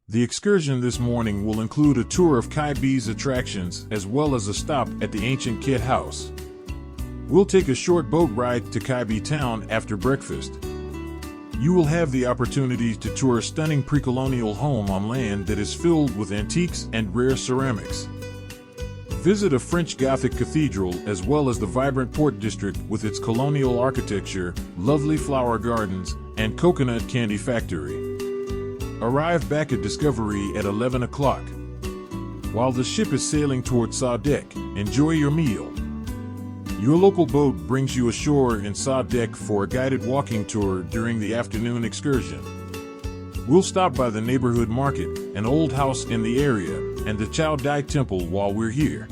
The excursion this morning will include a tour of Caibe's attractions as well as a stop at the ancient Kit House. We'll take a short boat ride to Caibe town after breakfast. You will have the opportunity to tour a stunning pre-colonial home on land that is filled with antiques and rare ceramics. Visit a French Gothic cathedral as well as the vibrant port district with its colonial architecture, lovely flower gardens, and coconut candy factory. Arrive back at Discovery at 11 o'clock. While the ship is sailing toward Sadec, enjoy your meal. Your local boat brings you ashore in Sadec for a guided walking tour during the afternoon excursion. We'll stop by the neighborhood market, an old house in the area, and the Chow Dai Temple while we're here.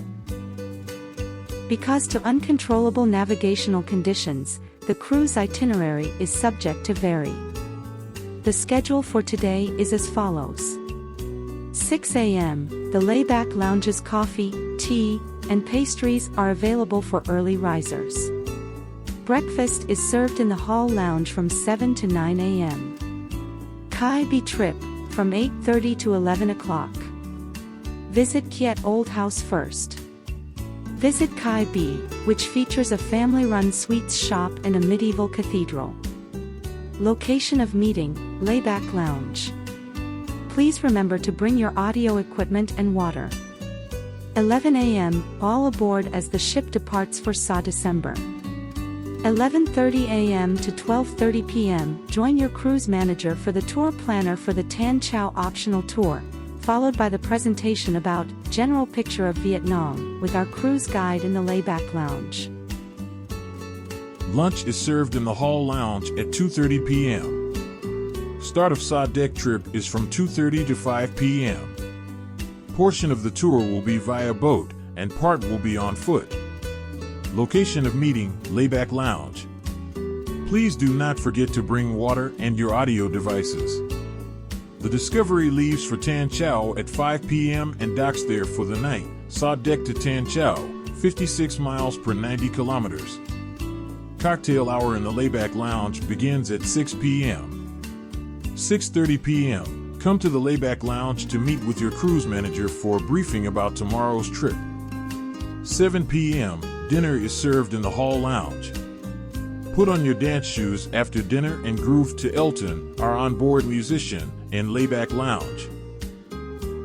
Because to uncontrollable navigational conditions, the cruise itinerary is subject to vary. The schedule for today is as follows. 6 a.m., the layback lounge's coffee, tea, and pastries are available for early risers. Breakfast is served in the hall lounge from 7 to 9 a.m. Cai Be trip, from 8:30 to 11 o'clock. Visit Kiet Old House first. Visit Cai Be, which features a family-run sweets shop and a medieval cathedral. Location of meeting, layback lounge. Please remember to bring your audio equipment and water. 11 a.m., all aboard as the ship departs for December. 11:30 a.m. to 12:30 p.m., join your cruise manager for the tour planner for the Tan Chau optional tour, followed by the presentation about General Picture of Vietnam with our cruise guide in the layback lounge. Lunch is served in the hall lounge at 2:30 p.m. Start of Sadec trip is from 2:30 to 5 p.m. Portion of the tour will be via boat, and part will be on foot. Location of meeting, layback lounge. Please do not forget to bring water and your audio devices. The Discovery leaves for Tan Chau at 5 p.m. and docks there for the night. Sadec to Tan Chau, 56 miles per 90 kilometers. Cocktail hour in the layback lounge begins at 6 p.m. 6:30 p.m. Come to the layback lounge to meet with your cruise manager for a briefing about tomorrow's trip. 7 p.m. Dinner is served in the hall lounge. Put on your dance shoes after dinner and groove to Elton, our onboard musician, in layback lounge.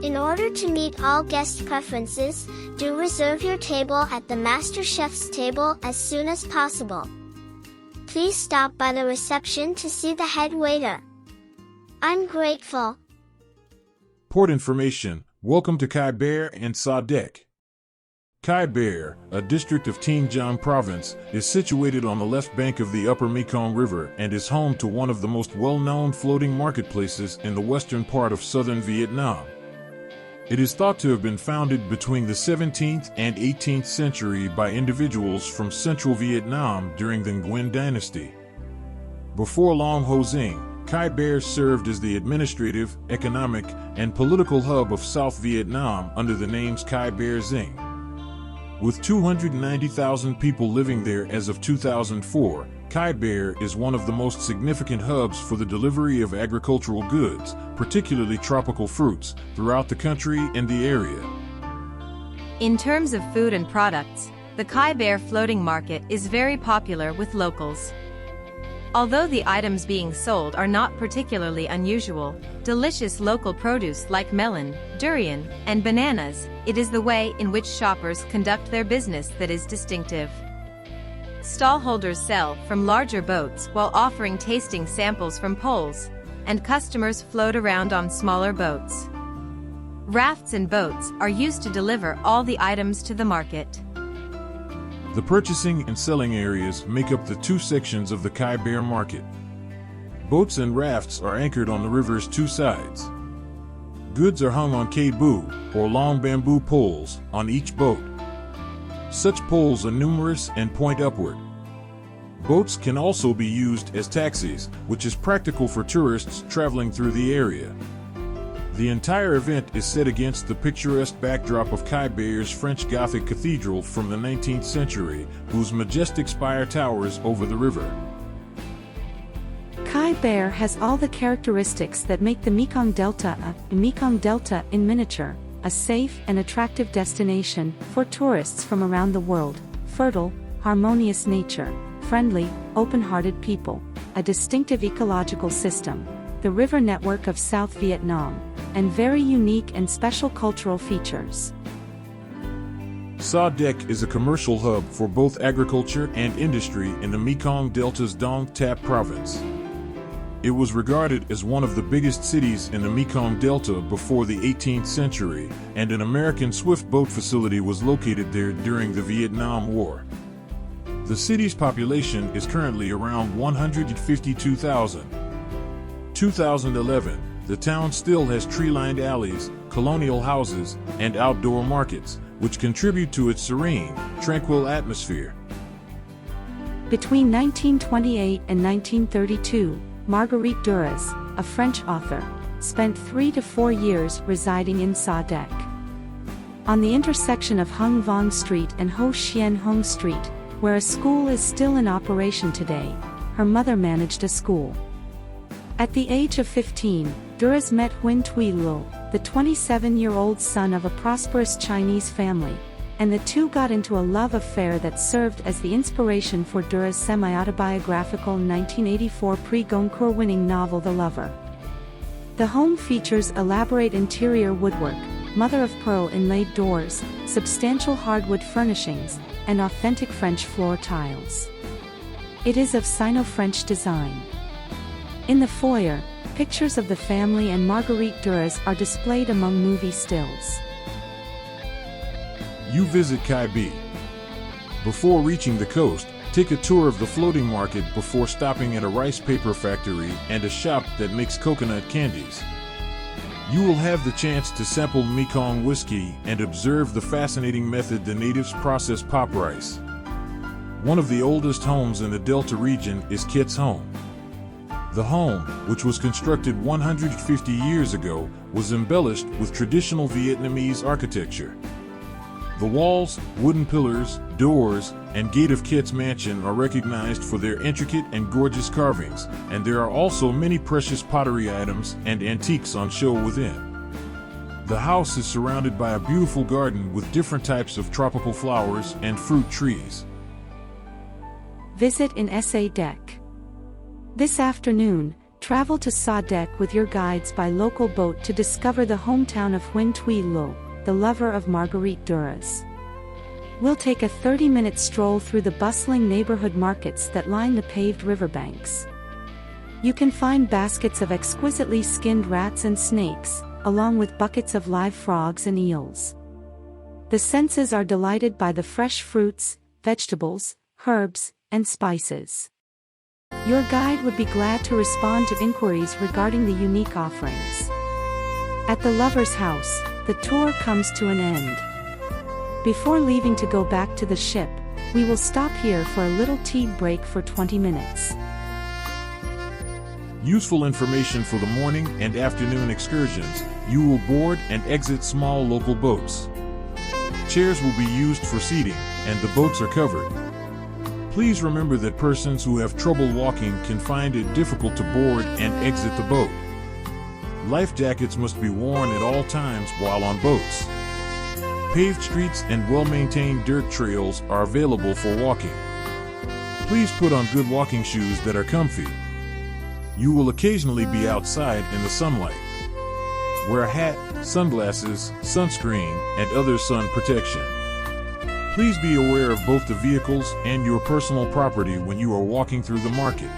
In order to meet all guest preferences, do reserve your table at the Master Chef's table as soon as possible. Please stop by the reception to see the head waiter. I'm grateful. Port information, welcome to Caibe and Sadec. Caibe, a district of Tiên Gian province, is situated on the left bank of the upper Mekong River and is home to one of the most well-known floating marketplaces in the western part of southern Vietnam. It is thought to have been founded between the 17th and 18th century by individuals from central Vietnam during the Nguyen dynasty. Before Long Ho Dinh, Caibe served as the administrative, economic, and political hub of South Vietnam under the names Cai Be Dinh. With 290,000 people living there as of 2004, Caibe is one of the most significant hubs for the delivery of agricultural goods, particularly tropical fruits, throughout the country and the area. In terms of food and products, the Cai Be Floating Market is very popular with locals. Although the items being sold are not particularly unusual, delicious local produce like melon, durian, and bananas, it is the way in which shoppers conduct their business that is distinctive. Stallholders sell from larger boats while offering tasting samples from poles, and customers float around on smaller boats. Rafts and boats are used to deliver all the items to the market. The purchasing and selling areas make up the two sections of the Caibe market. Boats and rafts are anchored on the river's two sides. Goods are hung on caibu, or long bamboo poles, on each boat. Such poles are numerous and point upward. Boats can also be used as taxis, which is practical for tourists traveling through the area. The entire event is set against the picturesque backdrop of Caibe's French Gothic cathedral from the 19th century, whose majestic spire towers over the river. Cai Cai Be has all the characteristics that make the Mekong Delta Mekong Delta in miniature, a safe and attractive destination for tourists from around the world. Fertile, harmonious nature, friendly, open-hearted people, a distinctive ecological system, the river network of South Vietnam, and very unique and special cultural features. Sadec is a commercial hub for both agriculture and industry in the Mekong Delta's Dong Tap province. It was regarded as one of the biggest cities in the Mekong Delta before the 18th century, and an American swift boat facility was located there during the Vietnam War. The city's population is currently around 152,000. 2011, the town still has tree-lined alleys, colonial houses, and outdoor markets, which contribute to its serene, tranquil atmosphere. Between 1928 and 1932, Marguerite Duras, a French author, spent 3 to 4 years residing in Sadec. On the intersection of Hung Vong Street and Ho Chien Hung Street, where a school is still in operation today, her mother managed a school. At the age of 15, Duras met Huyen Thuy Lo, the 27-year-old son of a prosperous Chinese family, and the two got into a love affair that served as the inspiration for Duras' semi-autobiographical 1984 Prix Goncourt-winning novel The Lover. The home features elaborate interior woodwork, mother-of-pearl inlaid doors, substantial hardwood furnishings, and authentic French floor tiles. It is of Sino-French design. In the foyer, pictures of the family and Marguerite Duras are displayed among movie stills. You visit Cai Be. Before reaching the coast, take a tour of the floating market before stopping at a rice paper factory and a shop that makes coconut candies. You will have the chance to sample Mekong whiskey and observe the fascinating method the natives process pop rice. One of the oldest homes in the Delta region is Kit's home. The home, which was constructed 150 years ago, was embellished with traditional Vietnamese architecture. The walls, wooden pillars, doors, and gate of Kit's mansion are recognized for their intricate and gorgeous carvings, and there are also many precious pottery items and antiques on show within. The house is surrounded by a beautiful garden with different types of tropical flowers and fruit trees. Visit in Sadec. This afternoon, travel to Sadec with your guides by local boat to discover the hometown of Huyen Thuy Lo, the lover of Marguerite Duras. We'll take a 30-minute stroll through the bustling neighborhood markets that line the paved riverbanks. You can find baskets of exquisitely skinned rats and snakes, along with buckets of live frogs and eels. The senses are delighted by the fresh fruits, vegetables, herbs, and spices. Your guide would be glad to respond to inquiries regarding the unique offerings. At the lover's house, the tour comes to an end. Before leaving to go back to the ship, we will stop here for a little tea break for 20 minutes. Useful information for the morning and afternoon excursions. You will board and exit small local boats. Chairs will be used for seating, and the boats are covered. Please remember that persons who have trouble walking can find it difficult to board and exit the boat. Life jackets must be worn at all times while on boats. Paved streets and well-maintained dirt trails are available for walking. Please put on good walking shoes that are comfy. You will occasionally be outside in the sunlight. Wear a hat, sunglasses, sunscreen, and other sun protection. Please be aware of both the vehicles and your personal property when you are walking through the market.